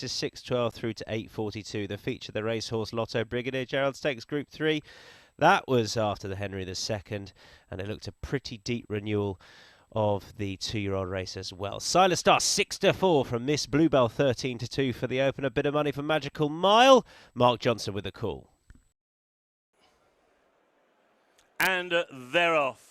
races 6:12 through to 8:42. The feature the racehorse Lotto Brigadier Gerald Stakes Group 3. That was after the Henry II, and it looked a pretty deep renewal of the 2-year-old race as well. Silent Star 6-4 from Miss Bluebell, 13-2 for the opener. Bit of money for Magical Mile. Mark Johnson with the call. And they're off.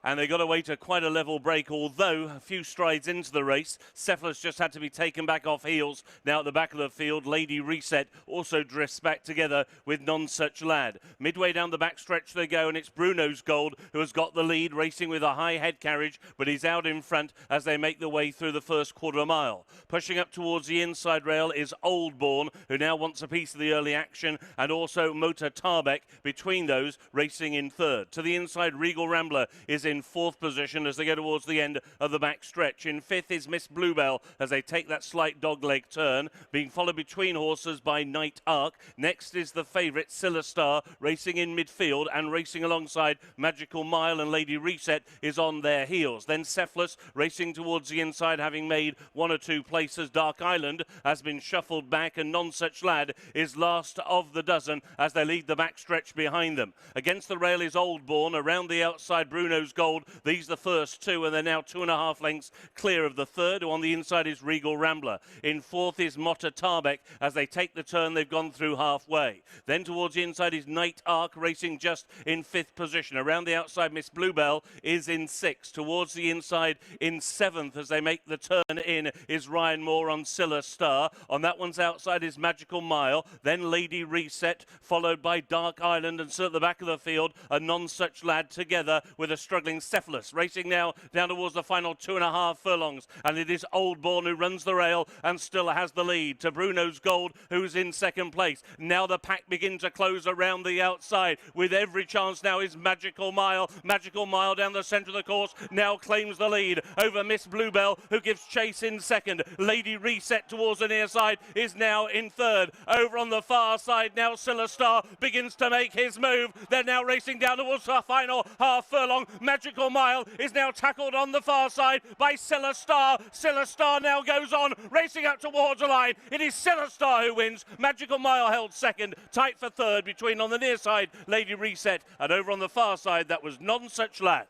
And they got away to quite a level break, although a few strides into the race. Cephalus just had to be taken back off heels. Now at the back of the field, Lady Reset also drifts back together with None Such Lad. Midway down the back stretch they go, and it's Bruno's Gold who has got the lead, racing with a high head carriage, but he's out in front as they make their way through the first quarter of a mile. Pushing up towards the inside rail is Oldbourne, who now wants a piece of the early action, and also Motor Tarbeck between those, racing in third. To the inside, Regal Rambler is in fourth position as they go towards the end of the back stretch. In fifth is Miss Bluebell as they take that slight dogleg turn, being followed between horses by Night Arc. Next is the favourite Silla Star racing in midfield, and racing alongside Magical Mile and Lady Reset is on their heels. Then Cephalus racing towards the inside, having made one or two places. Dark Island has been shuffled back, and None Such Lad is last of the dozen as they lead the back stretch behind them. Against the rail is Oldbourne. Around the outside, Bruno's Gold. These the first two, and they're now 2.5 lengths clear of the third, who on the inside is Regal Rambler. In fourth is Motta Tarbeck. As they take the turn, they've gone through halfway. Then towards the inside is Night Arc, racing just in fifth position. Around the outside, Miss Bluebell is in sixth. Towards the inside in seventh, as they make the turn in, is Ryan Moore on Silla Star. On that one's outside is Magical Mile. Then Lady Reset, followed by Dark Island, and so at the back of the field, a None Such Lad together with a struggling Cephalus, racing now down towards the final 2.5 furlongs, and it is Oldbourne who runs the rail and still has the lead to Bruno's Gold, who's in second place. Now the pack begins to close around the outside, with every chance now is Magical Mile. Magical Mile down the centre of the course now claims the lead over Miss Bluebell, who gives chase in second. Lady Reset towards the near side is now in third. Over on the far side now Silla Star begins to make his move. They're now racing down towards the final half furlong. Magical Mile is now tackled on the far side by Silla Star. Silla Star now goes on, racing up towards the line. It is Silla Star who wins. Magical Mile held second, tight for third between on the near side Lady Reset, and over on the far side that was None Such Lad.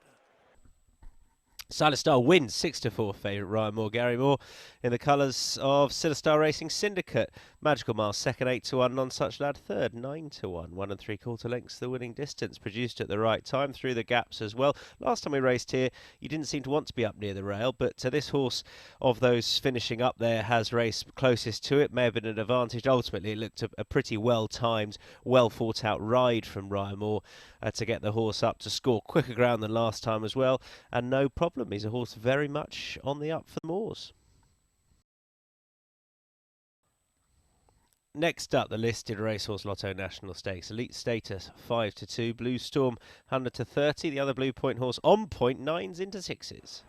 Silent Star wins 6-4 favourite Ryan Moore, Gary Moore in the colours of Silla Star Racing Syndicate. Magical Mile second, 8-1. None Such Lad third, 9-1. 1 3/4 lengths the winning distance, produced at the right time through the gaps as well. Last time we raced here, you didn't seem to want to be up near the rail, but this horse of those finishing up there has raced closest to it. May have been an advantage. Ultimately, it looked a pretty well-timed, well-fought-out ride from Ryan Moore to get the horse up to score quicker ground than last time as well, and no problem. He's a horse very much on the up for the Moors. Next up, the listed racehorse Lotto National Stakes. Elite Status 5-2. Blue Storm 100-30. The other Blue Point horse On Point 9s into 6s.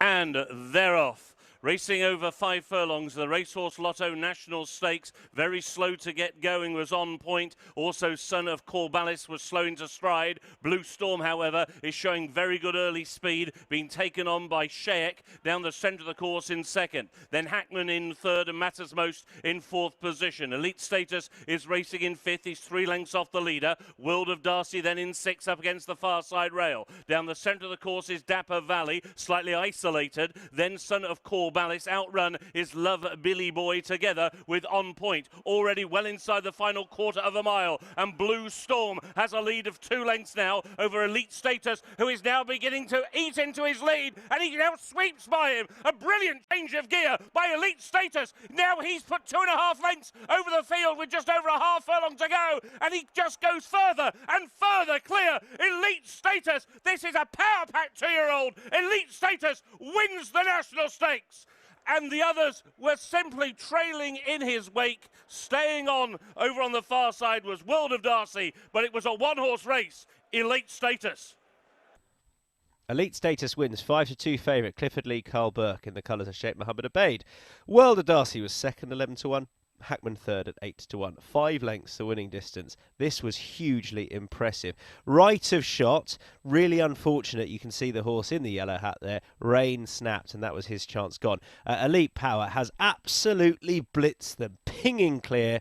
And they're off. Racing over 5 furlongs, the Racehorse Lotto National Stakes, very slow to get going, was On Point. Also, Son of Corballis was slow into stride. Blue Storm, however, is showing very good early speed, being taken on by Sheik down the centre of the course in second. Then Hackman in third and Matters Most in fourth position. Elite Status is racing in fifth. He's 3 lengths off the leader. World of Darcy then in sixth up against the far side rail. Down the centre of the course is Dapper Valley, slightly isolated. Then Son of Corballis. Outrun is Love Billy Boy together with On Point, already well inside the final quarter of a mile, and Blue Storm has a lead of 2 lengths now over Elite Status, who is now beginning to eat into his lead, and he now sweeps by him. A brilliant change of gear by Elite Status. Now he's put 2.5 lengths over the field with just over a half furlong to go, and he just goes further and further clear. Elite Status, this is a power pack 2-year-old. Elite Status wins the National Stakes. And the others were simply trailing in his wake. Staying on over on the far side was World of Darcy, but it was a one-horse race. Elite Status. Elite Status wins 5-2 favourite Clifford Lee Carl Burke in the colours of Sheikh Mohammed Abeid. World of Darcy was second, 11-1. Hackman third at 8-1. 5 lengths the winning distance. This was hugely impressive. Right of shot, really unfortunate. You can see the horse in the yellow hat there. Rain snapped, and that was his chance gone. Elite Power has absolutely blitzed them, pinging clear.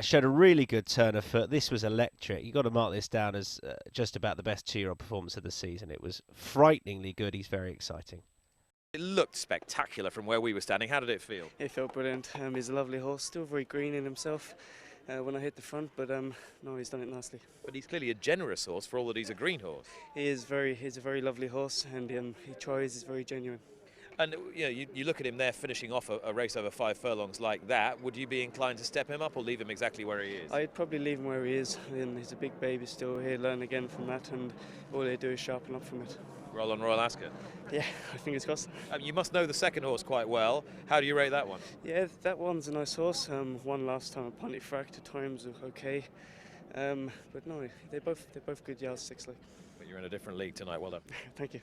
Showed a really good turn of foot. This was electric. You've got to mark this down as just about the best 2-year-old performance of the season. It was frighteningly good. He's very exciting. It looked spectacular from where we were standing. How did it feel? It felt brilliant. He's a lovely horse, still very green in himself when I hit the front, but no, he's done it nicely. But he's clearly a generous horse for all that he's a green horse. He's a very lovely horse, and he tries, he's very genuine. And you know, you look at him there finishing off a race over 5 furlongs like that. Would you be inclined to step him up or leave him exactly where he is? I'd probably leave him where he is. And he's a big baby still. He'll learn again from that, and all they do is sharpen up from it. Roll on Royal Ascot. Yeah, I think it's crossed. You must know the second horse quite well. How do you rate that one? Yeah, that one's a nice horse. Won last time at Pontefract. At times okay, but no, they're both good yardsticks. Like. But you're in a different league tonight. Well done. Thank you.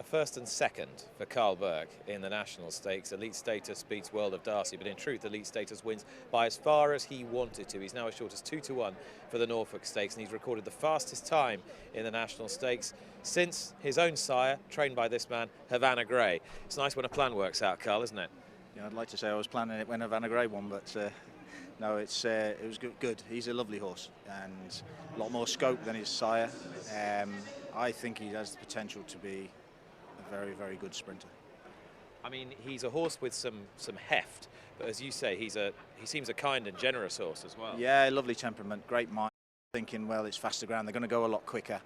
A first and second for Carl Burke in the National Stakes. Elite Status beats World of Darcy, but in truth, Elite Status wins by as far as he wanted to. He's now as short as 2-1 for the Norfolk Stakes, and he's recorded the fastest time in the National Stakes since his own sire, trained by this man, Havana Grey. It's nice when a plan works out, Carl, isn't it? Yeah, I'd like to say I was planning it when Havana Grey won, but no, it was good. He's a lovely horse and a lot more scope than his sire. I think he has the potential to be a very, very good sprinter. I mean, he's a horse with some heft, but as you say, he seems a kind and generous horse as well. Yeah, lovely temperament, great mind. Thinking, well, it's faster ground, they're going to go a lot quicker.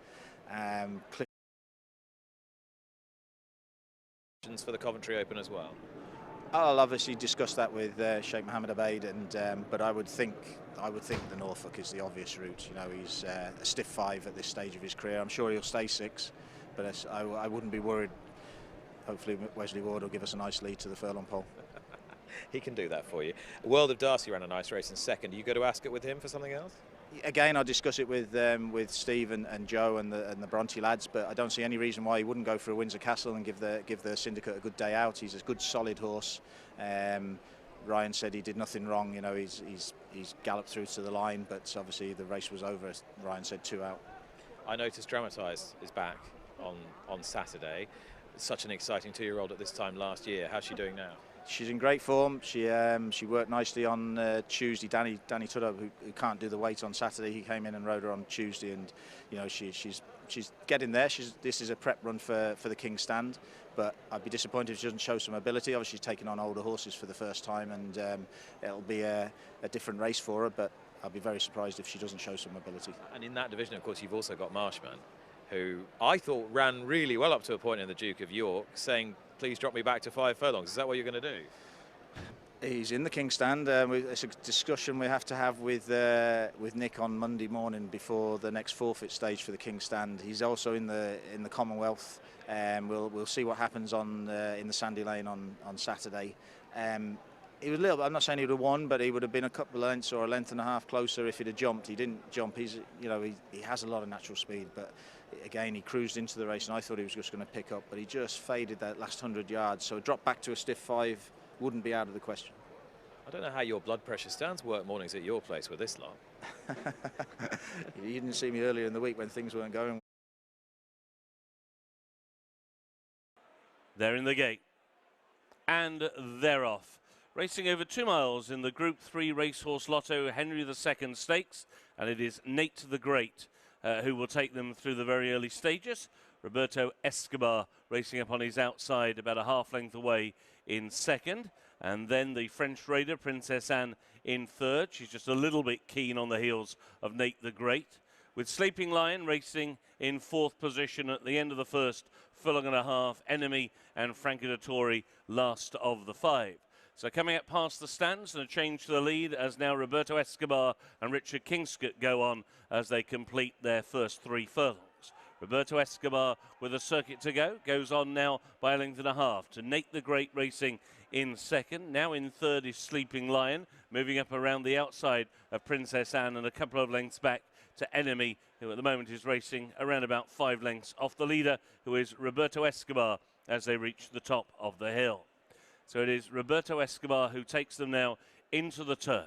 For the Coventry Open as well. I'll obviously discuss that with Sheikh Mohammed Abeid, and but I would think the Norfolk is the obvious route. You know, he's a stiff 5 at this stage of his career. I'm sure he'll stay 6, but I wouldn't be worried. Hopefully Wesley Ward will give us a nice lead to the furlong pole. He can do that for you. World of Darcy ran a nice race in second. You go to Ascot with him for something else? Again, I'll discuss it with Steve and Joe and the Bronte lads, but I don't see any reason why he wouldn't go for a Windsor Castle and give the syndicate a good day out. He's a good, solid horse. Ryan said he did nothing wrong. You know, he's galloped through to the line, but obviously the race was over. Ryan said 2 out. I noticed Dramatise is back on Saturday. Such an exciting 2-year-old at this time last year. How's she doing now? She's in great form. She worked nicely on Tuesday. Danny Tudor, who can't do the weight on Saturday, he came in and rode her on Tuesday, and you know she's getting there. This is a prep run for the King's Stand, but I'd be disappointed if she doesn't show some ability. Obviously, she's taking on older horses for the first time, and it'll be a different race for her. But I'll be very surprised if she doesn't show some ability. And in that division, of course, you've also got Marshman, who I thought ran really well up to a point in the Duke of York, saying, please drop me back to 5 furlongs. Is that what you're going to do? He's in the King's Stand. It's a discussion we have to have with Nick on Monday morning before the next forfeit stage for the King's Stand. He's also in the Commonwealth. We'll see what happens in the Sandy Lane on Saturday. He was a little. I'm not saying he would have won, but he would have been a couple of lengths or a length and a half closer if he'd have jumped. He didn't jump. He has a lot of natural speed, but again, he cruised into the race, and I thought he was just going to pick up, but he just faded that last 100 yards. So a drop back to a stiff 5 wouldn't be out of the question. I don't know how your blood pressure stands work mornings at your place with this lot. You didn't see me earlier in the week when things weren't going. They're in the gate, and they're off. Racing over 2 miles in the Group 3 Racehorse Lotto Henry II Stakes, and it is Nate the Great who will take them through the very early stages. Roberto Escobar racing up on his outside about a half length away in second, and then the French Raider Princess Anne in third. She's just a little bit keen on the heels of Nate the Great, with Sleeping Lion racing in 4th position at the end of the first furlong and a half. Enemy and Franchidatore last of the 5. So coming up past the stands, and a change to the lead as now Roberto Escobar and Richard Kingscott go on as they complete their first 3 furlongs. Roberto Escobar with a circuit to go, goes on now by a length and a half to Nate the Great racing in second. Now in third is Sleeping Lion, moving up around the outside of Princess Anne and a couple of lengths back to Enemy, who at the moment is racing around about 5 lengths off the leader, who is Roberto Escobar, as they reach the top of the hill. So it is Roberto Escobar who takes them now into the turn.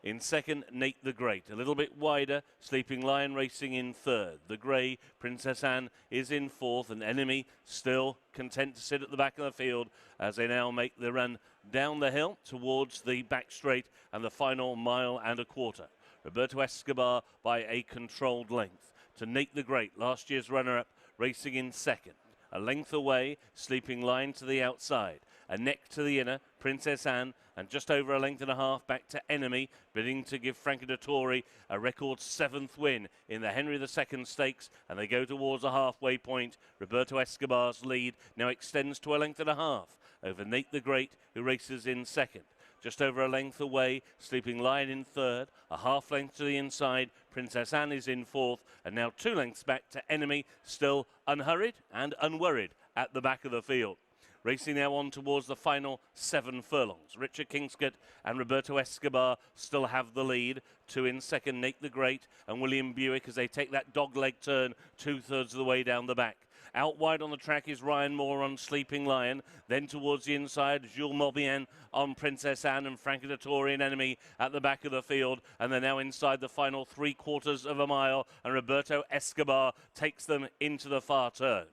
In second, Nate the Great. A little bit wider, Sleeping Lion racing in third. The grey, Princess Anne, is in fourth, and Enemy still content to sit at the back of the field as they now make the run down the hill towards the back straight and the final mile and a quarter. Roberto Escobar by a controlled length to Nate the Great, last year's runner-up, racing in second. A length away, Sleeping Lion to the outside. A neck to the inner, Princess Anne, and just over a length and a half back to Enemy, bidding to give Franco Dettori a record 7th win in the Henry II Stakes, and they go towards a halfway point. Roberto Escobar's lead now extends to a length and a half over Nate the Great, who races in second. Just over a length away, Sleeping Lion in third, a half length to the inside, Princess Anne is in fourth, and now 2 lengths back to Enemy, still unhurried and unworried at the back of the field. Racing now on towards the final 7 furlongs. Richard Kingscote and Roberto Escobar still have the lead. 2 in second, Nate the Great and William Buick as they take that dogleg turn 2/3 of the way down the back. Out wide on the track is Ryan Moore on Sleeping Lion. Then towards the inside, Jules Maubien on Princess Anne and Franco Dettori and Enemy at the back of the field. And they're now inside the final 3/4 of a mile. And Roberto Escobar takes them into the far turn.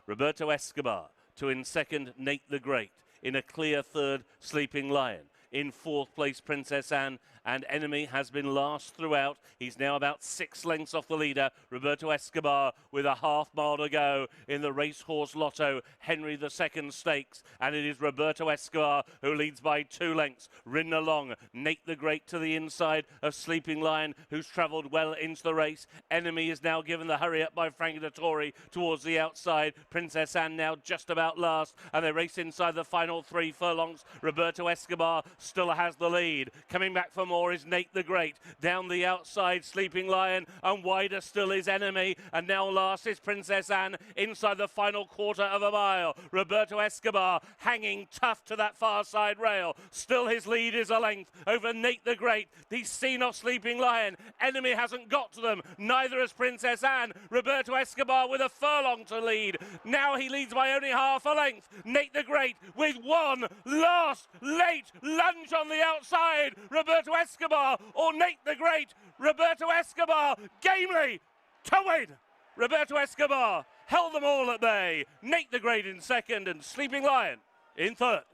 Roberto Escobar to in second, Nate the Great. In a clear third, Sleeping Lion. In fourth place, Princess Anne, and Enemy has been last throughout. He's now about 6 lengths off the leader, Roberto Escobar, with a half mile to go in the Racehorse Lotto Henry II Stakes. And it is Roberto Escobar who leads by 2 lengths. Ridden along, Nate the Great to the inside of Sleeping Lion, who's travelled well into the race. Enemy is now given the hurry up by Franco Dettori towards the outside. Princess Anne now just about last, and they race inside the final 3 furlongs. Roberto Escobar still has the lead. Coming back for more is Nate the Great. Down the outside, Sleeping Lion, and wider still is Enemy. And now last is Princess Anne inside the final 1/4 of a mile. Roberto Escobar hanging tough to that far side rail. Still his lead is a length over Nate the Great. He's seen off Sleeping Lion. Enemy hasn't got to them. Neither has Princess Anne. Roberto Escobar with a furlong to lead. Now he leads by only half a length. Nate the Great with one last late lunge on the outside. Roberto Escobar or Nate the Great. Roberto Escobar gamely to win. Roberto Escobar held them all at bay. Nate the Great in second and Sleeping Lion in third.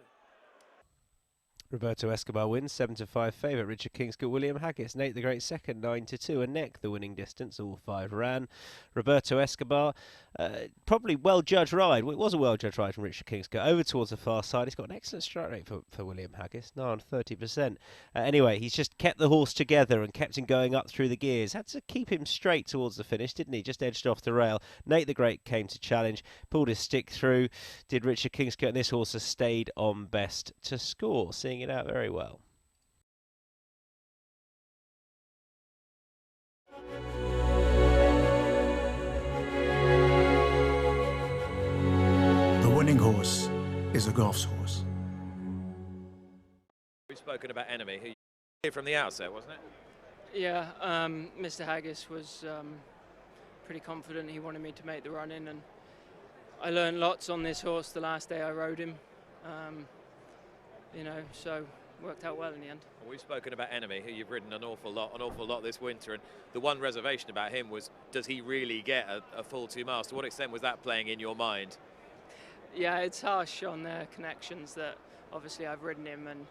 Roberto Escobar wins, 7-5 favourite. Richard Kingscote, William Haggis, Nate the Great second, 9-2. A neck, the winning distance, all 5 ran. Roberto Escobar, probably well-judged ride. Well, it was a well-judged ride from Richard Kingscote. Over towards the far side. He's got an excellent strike rate for William Haggis, now on 30%. Anyway, he's just kept the horse together and kept him going up through the gears. Had to keep him straight towards the finish, didn't he? Just edged off the rail. Nate the Great came to challenge, pulled his stick through. Did Richard Kingscote, and this horse has stayed on best to score, seeing it out very well. The winning horse is a golf's horse. We've spoken about Enemy, who you from the outset, wasn't it? Yeah, Mr. Haggis was pretty confident he wanted me to make the run in, and I learned lots on this horse the last day I rode him. You know, so worked out well in the end. We've spoken about Enemy, who you've ridden an awful lot this winter, and the one reservation about him was, does he really get a full 2 miles? To what extent was that playing in your mind? Yeah, it's harsh on their connections that obviously I've ridden him, and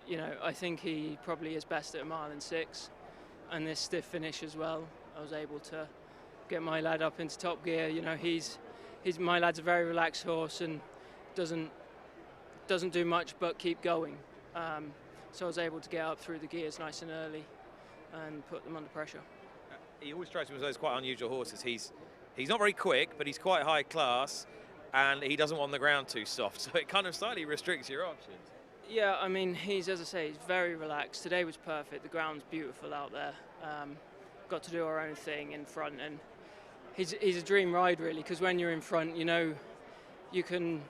you know, I think he probably is best at 1 mile and 6, and this stiff finish as well. I was able to get my lad up into top gear. You know, my lad's a very relaxed horse and doesn't do much but keep going. So I was able to get up through the gears nice and early and put them under pressure. He always strikes me as those quite unusual horses. He's not very quick, but he's quite high class, and he doesn't want the ground too soft, so it kind of slightly restricts your options. Yeah, I mean, as I say, he's very relaxed. Today was perfect. The ground's beautiful out there. Got to do our own thing in front, and he's a dream ride really, because when you're in front, you know, you can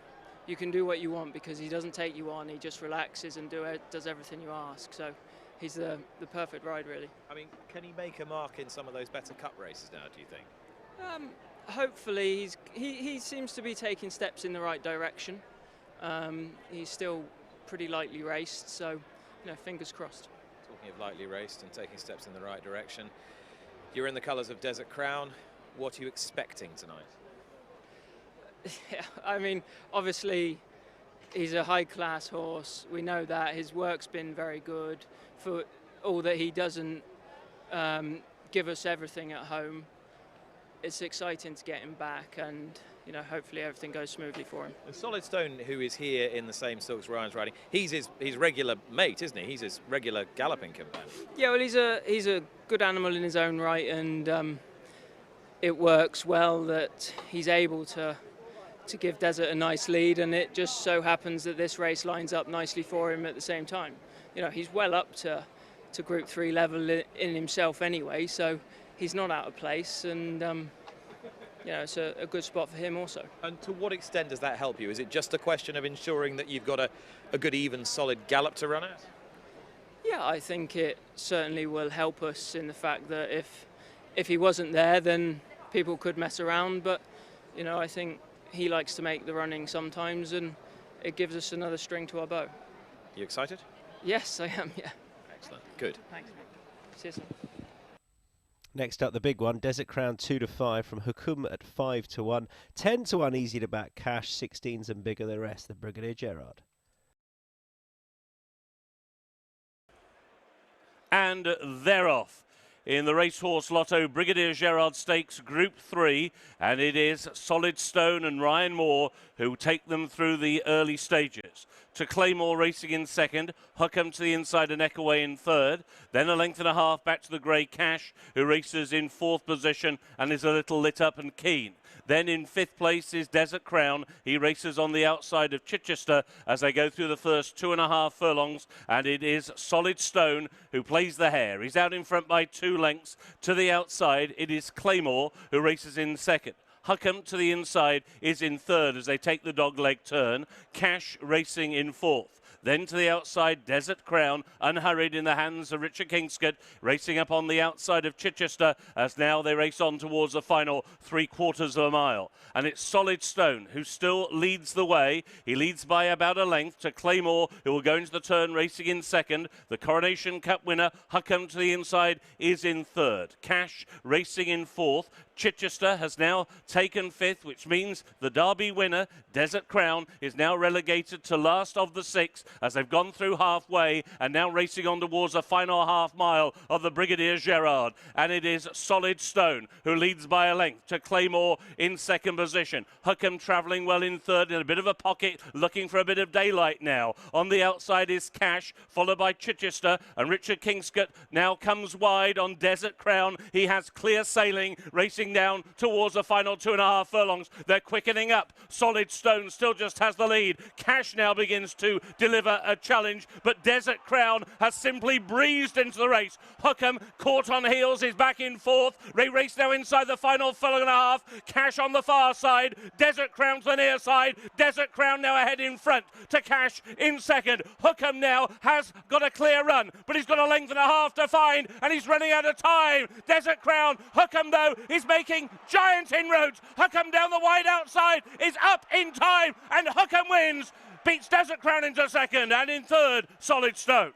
do what you want because he doesn't take you on. He just relaxes and does everything you ask. So he's the perfect ride, really. I mean, can he make a mark in some of those better cup races now, do you think? Hopefully, he seems to be taking steps in the right direction. He's still pretty lightly raced, so you know, fingers crossed. Talking of lightly raced and taking steps in the right direction, you're in the colours of Desert Crown. What are you expecting tonight? Yeah, I mean, obviously, he's a high-class horse. We know that. His work's been very good. For all that he doesn't give us everything at home, it's exciting to get him back, and you know, hopefully everything goes smoothly for him. And Solid Stone, who is here in the same silks Ryan's riding, he's his regular mate, isn't he? He's his regular galloping companion. Yeah, well, he's a good animal in his own right, and it works well that he's able to give Desert a nice lead, and it just so happens that this race lines up nicely for him at the same time. You know, he's well up to Group 3 level in himself anyway, so he's not out of place, and you know, it's a good spot for him also. And to what extent does that help you? Is it just a question of ensuring that you've got a good, even, solid gallop to run at? Yeah, I think it certainly will help us in the fact that if he wasn't there, then people could mess around, but you know, I think he likes to make the running sometimes, and it gives us another string to our bow. You excited? Yes, I am, yeah. Excellent. Good. Thanks. Cheers. Next up, the big one, Desert Crown 2-5 from Hukum at 5-1. 10-1 easy to back cash, 16s and bigger the rest, the Brigadier Gerard. And they're off. In the Racehorse Lotto Brigadier Gerard Stakes Group 3, and it is Solid Stone and Ryan Moore who take them through the early stages. To Claymore racing in second, Huckham to the inside and Eckaway in third, then a length and a half back to the Grey Cash, who races in fourth position and is a little lit up and keen. Then in fifth place is Desert Crown. He races on the outside of Chichester as they go through the first 2.5 furlongs, and it is Solid Stone who plays the hare. He's out in front by 2 lengths. To the outside, it is Claymore who races in second. Huckham to the inside is in third as they take the dogleg turn. Cash racing in fourth. Then to the outside, Desert Crown, unhurried in the hands of Richard Kingscott, racing up on the outside of Chichester as now they race on towards the final 3/4 of a mile. And it's Solid Stone who still leads the way. He leads by about a length to Claymore, who will go into the turn racing in second. The Coronation Cup winner, Huckham to the inside, is in third. Cash racing in fourth. Chichester has now taken fifth, which means the Derby winner, Desert Crown, is now relegated to last of the 6 as they've gone through halfway and now racing on towards the final half mile of the Brigadier Gerard. And it is Solid Stone who leads by a length to Claymore in second position. Huckham travelling well in third in a bit of a pocket, looking for a bit of daylight now. On the outside is Cash, followed by Chichester, and Richard Kingscott now comes wide on Desert Crown. He has clear sailing, racing down towards the final 2.5 furlongs. They're quickening up. Solid Stone still just has the lead. Cash now begins to deliver a challenge, but Desert Crown has simply breezed into the race. Huckham, caught on heels, is back in fourth. They race now inside the final furlong and a half. Cash on the far side. Desert Crown to the near side. Desert Crown now ahead in front to Cash in second. Huckham now has got a clear run, but he's got a length and a half to find, and he's running out of time. Desert Crown. Huckham, though, is making giant inroads. Huckham down the wide outside is up in time, and Huckham wins. Beats Desert Crown into second, and in third, Solid Stone.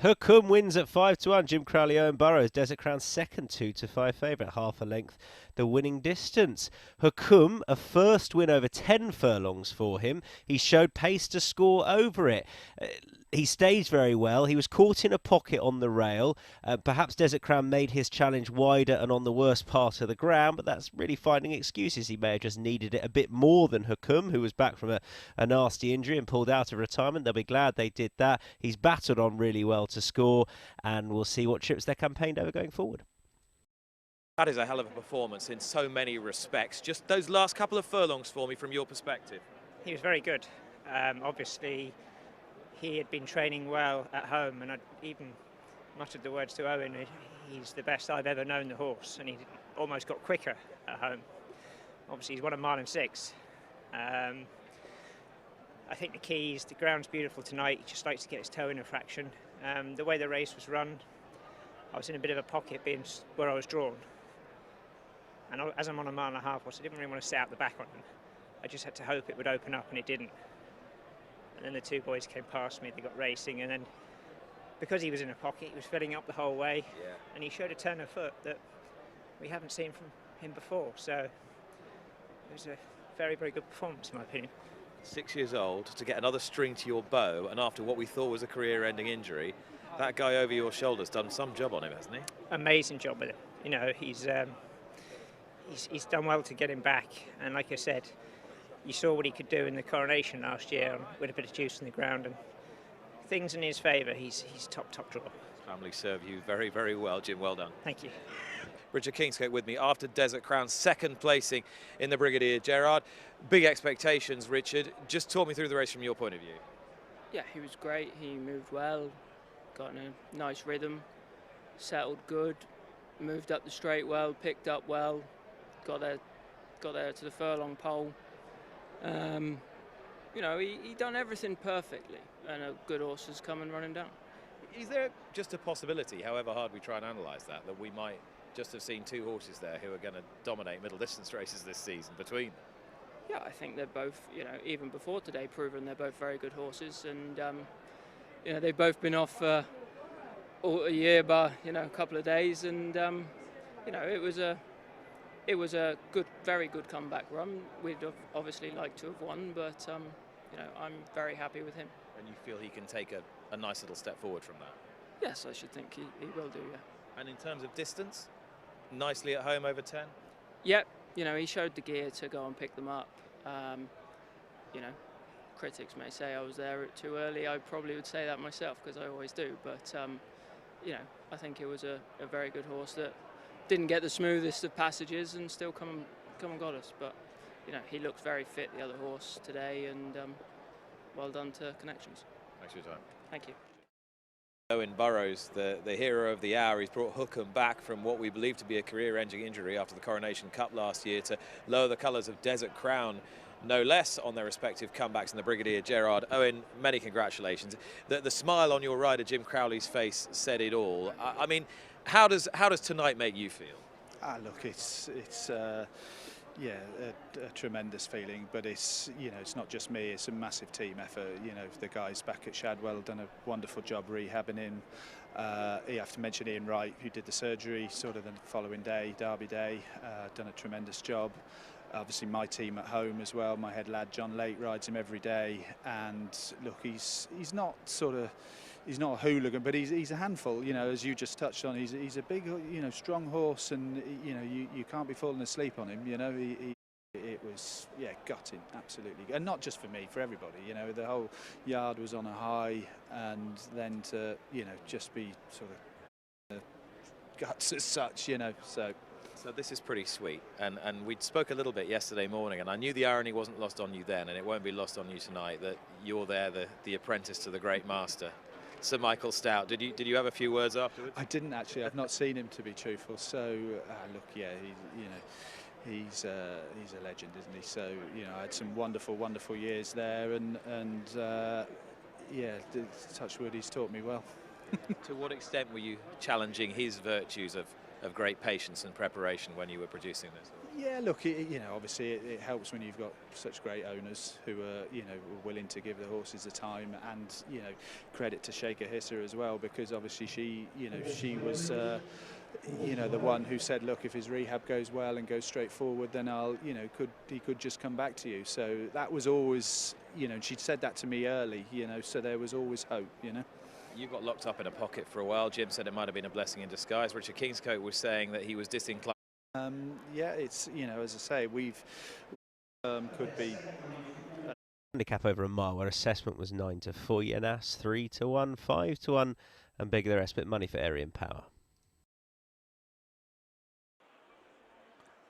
Huckham wins at 5-1. Jim Crowley, Owen Burrows. Desert Crown second, 2-5 favourite, half a length the winning distance. Huckham, a first win over 10 furlongs for him. He showed pace to score over it. He staged very well. He was caught in a pocket on the rail. Perhaps Desert Crown made his challenge wider and on the worst part of the ground, but that's really finding excuses. He may have just needed it a bit more than Huckham, who was back from a nasty injury and pulled out of retirement. They'll be glad they did that. He's battled on really well to score, and we'll see what trips they're campaigned over going forward. That is a hell of a performance in so many respects. Just those last couple of furlongs for me from your perspective. He was very good. Obviously, he had been training well at home, and I even muttered the words to Owen, he's the best I've ever known the horse, and he almost got quicker at home. Obviously, he's won 1 mile and 6. I think the key is the ground's beautiful tonight. He just likes to get his toe in a fraction. The way the race was run, I was in a bit of a pocket being where I was drawn. And as I'm on 1.5 miles, I didn't really want to sit out the back on him. I just had to hope it would open up, and it didn't. And then the two boys came past me, they got racing, and then because he was in a pocket, he was filling up the whole way, and he showed a turn of foot that we haven't seen from him before. So it was a very, very good performance, in my opinion. 6 years old, to get another string to your bow, and after what we thought was a career-ending injury, that guy over your shoulder's done some job on him, hasn't he? Amazing job with him. You know, he's done well to get him back, and like I said, you saw what he could do in the coronation last year with a bit of juice in the ground, and things in his favour. He's top draw. Family serve you very, very well, Jim. Well done. Thank you. Richard Kingscote with me after Desert Crown's second placing in the Brigadier Gerard. Big expectations, Richard. Just talk me through the race from your point of view. Yeah, he was great. He moved well, got in a nice rhythm, settled good, moved up the straight well, picked up well, got there to the furlong pole. You know, he done everything perfectly, and a good horse has come and run him down. Is there just a possibility, however hard we try and analyse that we might just have seen two horses there who are going to dominate middle distance races this season between them? Yeah, I think they're both, you know, even before today, proven they're both very good horses, and you know, they've both been off a year by, you know, a couple of days, and you know, it was a good, very good comeback run. We'd have obviously liked to have won, but you know, I'm very happy with him. And you feel he can take a nice little step forward from that? Yes, I should think he will do, yeah. And in terms of distance, nicely at home over 10? Yep, you know, he showed the gear to go and pick them up. You know, critics may say I was there too early. I probably would say that myself, because I always do. But, you know, I think it was a very good horse that didn't get the smoothest of passages and still come and got us. But, you know, he looked very fit, the other horse, today, and well done to Connections. Thanks for your time. Thank you. Owen Burrows, the hero of the hour. He's brought Hookham back from what we believe to be a career-ending injury after the Coronation Cup last year to lower the colours of Desert Crown, no less, on their respective comebacks in the Brigadier Gerard. Owen, many congratulations. The smile on your rider, Jim Crowley's face, said it all. I mean, how does tonight make you feel? Look, it's yeah, a tremendous feeling, but it's, you know, it's not just me, it's a massive team effort. You know, the guys back at Shadwell done a wonderful job rehabbing him. You have to mention Ian Wright, who did the surgery sort of the following day, Derby Day, done a tremendous job. Obviously my team at home as well, my head lad John Lake rides him every day, and look, he's not sort of, he's not a hooligan, but he's a handful, you know, as you just touched on. He's a big, you know, strong horse, and, you know, you can't be falling asleep on him, you know. It was, yeah, gutting, absolutely. And not just for me, for everybody, you know. The whole yard was on a high, and then to, you know, just be sort of guts as such, you know, so this is pretty sweet, and we spoke a little bit yesterday morning, and I knew the irony wasn't lost on you then, and it won't be lost on you tonight, that you're there, the apprentice to the great master, Sir Michael Stout. Did you have a few words afterwards? I didn't actually. I've not seen him, to be truthful. So look, yeah, he's a legend, isn't he? So, you know, I had some wonderful years there, and yeah, touch wood, he's taught me well. To what extent were you challenging his virtues of great patience and preparation when you were producing this? Yeah, look, you know, obviously it helps when you've got such great owners who are, you know, willing to give the horses the time, and, you know, credit to Shaker Hisser as well, because obviously she was, you know, the one who said, look, if his rehab goes well and goes straight forward, then you know, he could just come back to you. So that was always, you know, she'd said that to me early, you know, so there was always hope, you know. You got locked up in a pocket for a while. Jim said it might have been a blessing in disguise. Richard Kingscote was saying that he was disinclined. Yeah, it's, you know, as I say, we've could be handicap over a mile, where assessment was 9 to 4, Yanas 3 to 1, 5 to 1, and bigger the rest, bit money for Arian Power.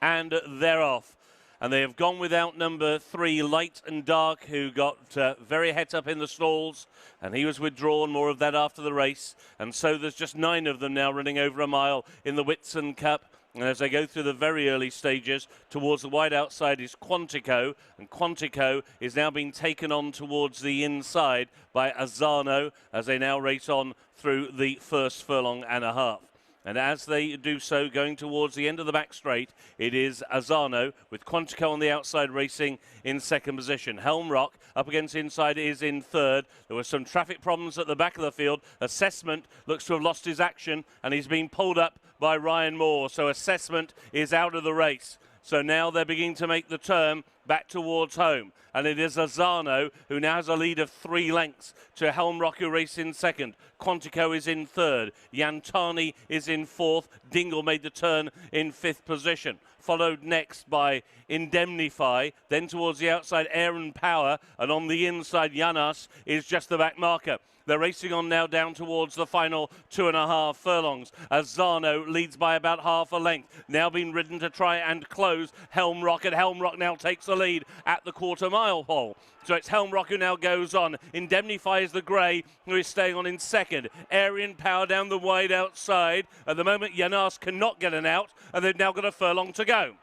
And they're off. And they have gone without number 3, Light and Dark, who got very het up in the stalls, and he was withdrawn. More of that after the race. And so there's just 9 of them now running over a mile in the Whitson Cup. And as they go through the very early stages, towards the wide outside is Quantico, and Quantico is now being taken on towards the inside by Azano as they now race on through the first furlong and a half. And as they do so, going towards the end of the back straight, it is Azano with Quantico on the outside racing in second position. Helm Rock up against inside is in third. There were some traffic problems at the back of the field. Assessment looks to have lost his action and he's been pulled up by Ryan Moore. So Assessment is out of the race. So now they're beginning to make the turn back towards home. And it is Azano who now has a lead of 3 lengths to Helm Rock, who races in second. Quantico is in third. Yantani is in fourth. Dingle made the turn in 5th position. Followed next by Indemnify. Then towards the outside, Aaron Power. And on the inside, Yanas is just the back marker. They're racing on now down towards the final 2.5 furlongs as Zano leads by about half a length. Now being ridden to try and close Helm Rock, and Helm Rock now takes the lead at the quarter-mile pole. So it's Helm Rock who now goes on. Indemnify is the grey who is staying on in second. Aryan Power down the wide outside. At the moment, Yanas cannot get an out, and they've now got a furlong to go.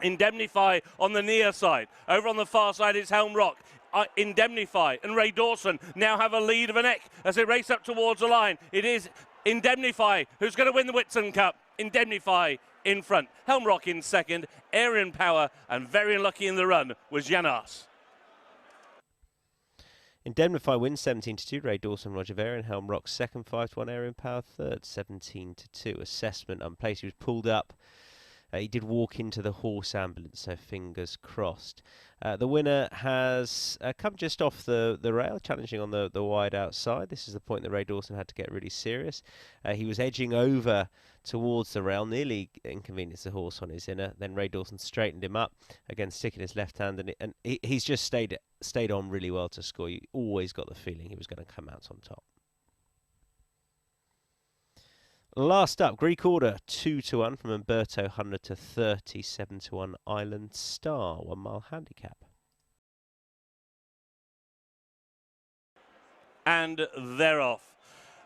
Indemnify on the near side. Over on the far side is Helm Rock. Indemnify and Ray Dawson now have a lead of an neck as they race up towards the line. It is Indemnify who's going to win the Whitson Cup. Indemnify in front. Helm Rock in second. Aryan Power, and very unlucky in the run was Yanas. Indemnify wins 17-2. Ray Dawson, Roger Varian. Helm Rock second, 5-1. Aryan Power third, 17-2. Assessment unplaced. He was pulled up. He did walk into the horse ambulance, so fingers crossed. The winner has come just off the rail, challenging on the wide outside. This is the point that Ray Dawson had to get really serious. He was edging over towards the rail, nearly inconvenienced the horse on his inner. Then Ray Dawson straightened him up, again sticking his left hand, and he's just stayed on really well to score. You always got the feeling he was going to come out on top. Last up, Greek Order 2-1 from Umberto 100 to 37-1 Island Star, 1 mile handicap. And they're off.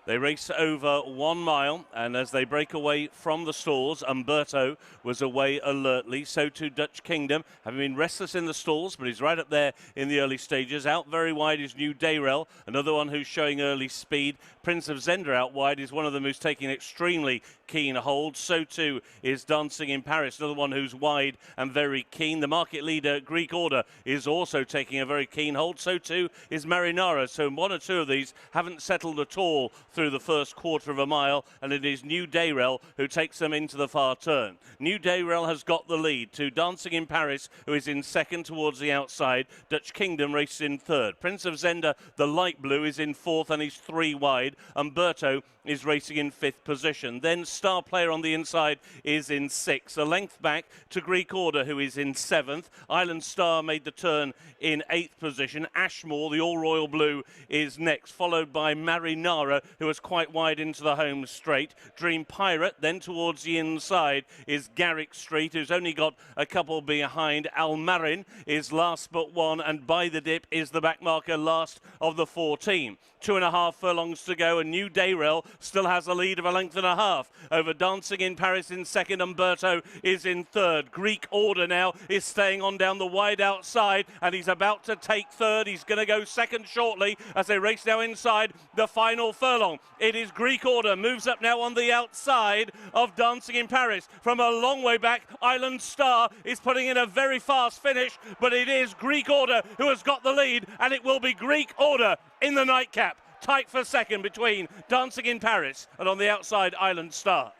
They race over 1 mile, and as they break away from the stalls, Umberto was away alertly. So too Dutch Kingdom, having been restless in the stalls, but he's right up there in the early stages. Out very wide is New Dayrell, another one who's showing early speed. Prince of Zenda out wide is one of them who's taking extremely keen hold. So too is Dancing in Paris, another one who's wide and very keen. The market leader, Greek Order, is also taking a very keen hold. So too is NYRA. So 1 or 2 of these haven't settled at all through the first quarter of a mile, and it is New Dayrell who takes them into the far turn. New Dayrell has got the lead to Dancing in Paris, who is in second towards the outside. Dutch Kingdom races in third. Prince of Zenda, the light blue, is in fourth and he's 3 wide. Umberto is racing in 5th position. Then Star Player on the inside is in 6th. A length back to Greek Order, who is in 7th. Island Star made the turn in 8th position. Ashmore, the all royal blue, is next, followed by Marinara, who is quite wide into the home straight. Dream Pirate, then towards the inside is Garrick Street, who's only got a couple behind. Almarin is last but 1, and By the Dip is the back marker, last of the 14. 2.5 furlongs to go, and New Dayrell still has a lead of 1.5 lengths over Dancing in Paris in second. Umberto is in third. Greek Order now is staying on down the wide outside, and he's about to take third. He's going to go second shortly as they race now inside the final furlong. It is Greek Order, moves up now on the outside of Dancing in Paris. From a long way back, Island Star is putting in a very fast finish, but it is Greek Order who has got the lead, and it will be Greek Order in the nightcap. Tight for second between Dancing in Paris and on the outside Island Star.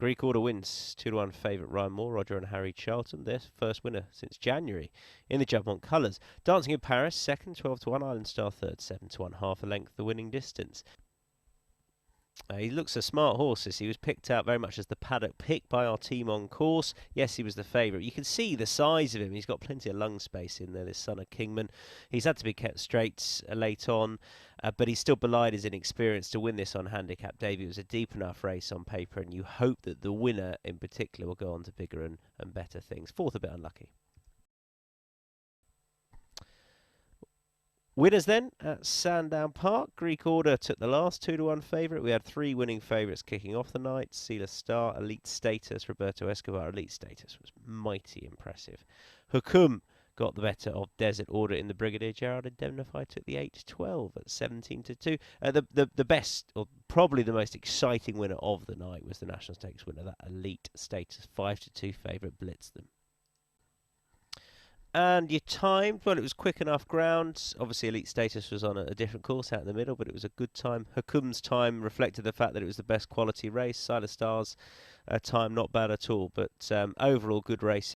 Greek Order wins 2-1 favourite Ryan Moore, Roger and Harry Charlton, their first winner since January in the Jumpmont colours. Dancing in Paris second, 12-1, Island Star third, 7-1, half a length the winning distance. He looks a smart horse. He was picked out very much as the paddock pick by our team on course. Yes, he was the favourite. You can see the size of him. He's got plenty of lung space in there, this son of Kingman. He's had to be kept straight late on, but he's still belied his inexperience to win this on handicap debut. It was a deep enough race on paper, and you hope that the winner in particular will go on to bigger and better things. Fourth, a bit unlucky. Winners then at Sandown Park. Greek Order took the last 2-1 favourite. We had 3 winning favourites kicking off the night. Sealer Star, Elite Status, Roberto Escobar. Elite Status was mighty impressive. Hukum got the better of Desert Order in the Brigadier. Gerard Indemnify took the 8-12 at 17-2. The best, or probably the most exciting winner of the night was the National Stakes winner, that Elite Status 5-2 favourite Blitz them. And you timed, well, it was quick enough ground. Obviously, Elite Status was on a different course out in the middle, but it was a good time. Hakum's time reflected the fact that it was the best quality race. Silas Star's time, not bad at all, but overall good race.